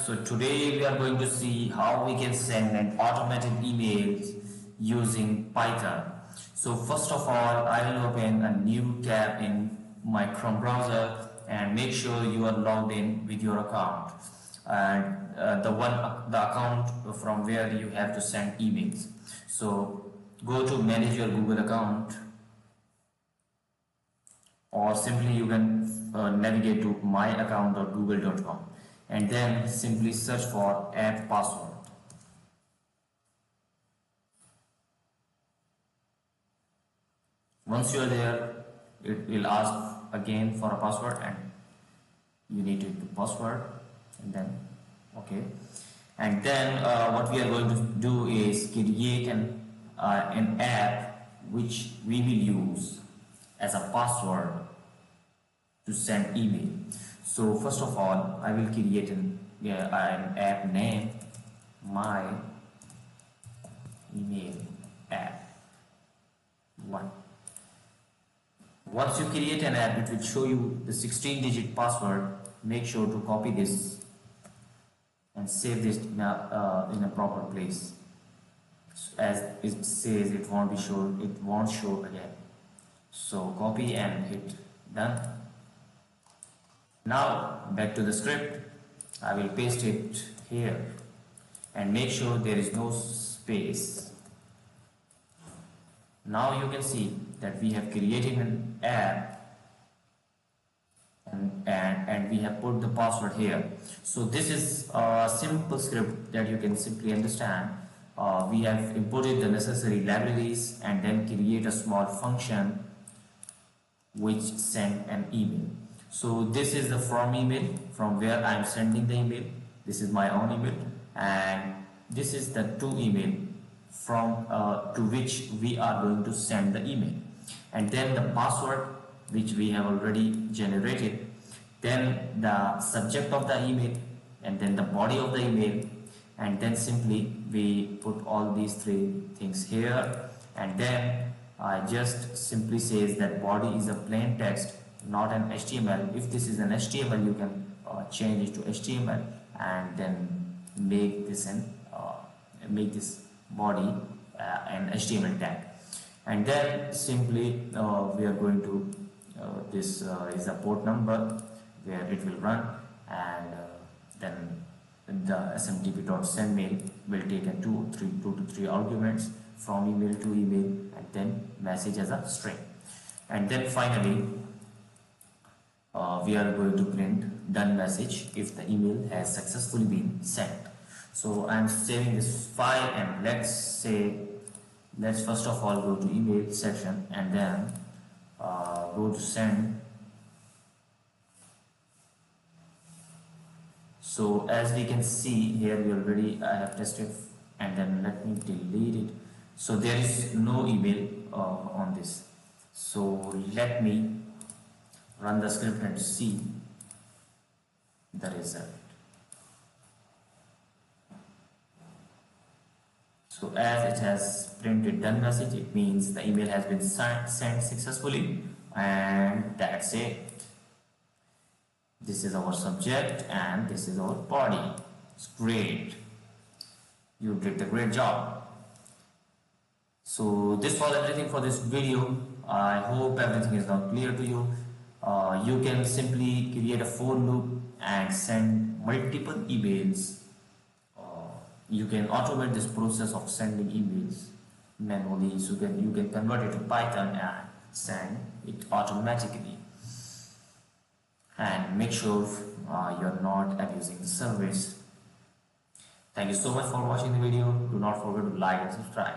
so today we are going to see how we can send an automated emails using Python. So first of all, I will open a new tab in my Chrome browser and make sure you are logged in with your account and the account from where you have to send emails. So go to manage your Google account, or simply you can navigate to myaccount.google.com and then simply search for app password. Once you are there, it will ask again for a password and you need to do password and then okay. And then what we are going to do is create an app which we will use as a password to send email. So first of all, I will create an app name, my email app 1. Once you create an app, it will show you the 16-digit password. Make sure to copy this and save this in a proper place. As it says, it won't show again. So copy and hit done. Now back to the script. I will paste it here and make sure there is no space. Now you can see that we have created an app and we have put the password here. So this is a simple script that you can simply understand. We have imported the necessary libraries and then create a small function which send an email. So this is the from email, from where I am sending the email. This is my own email, and this is the to email from to which we are going to send the email, and then the password which we have already generated, then the subject of the email, and then the body of the email, and then simply we put all these three things here, and then I just simply says that body is a plain text, not an HTML. If this is an HTML, you can change it to HTML and then make this body an HTML tag, and then simply we are going to this is the port number where it will run, and then the smtp.sendMail will take a 2 to 3 arguments from email to email and then message as a string, and then finally we are going to print done message if the email has successfully been sent. So I am saving this file, and let's first of all go to email section and then go to send. So as we can see here, I have tested, and then let me delete it. So there is no email on this. So let me run the script and see the result. So as it has printed done message, it means the email has been sent successfully, and that's it. This is our subject and this is our body. It's great. You did a great job. So this was everything for this video. I hope everything is now clear to you. You can simply create a for loop and send multiple emails. You can automate this process of sending emails manually. So you can convert it to Python and send it automatically. And make sure you're not abusing the service. Thank you so much for watching the video. Do not forget to like and subscribe.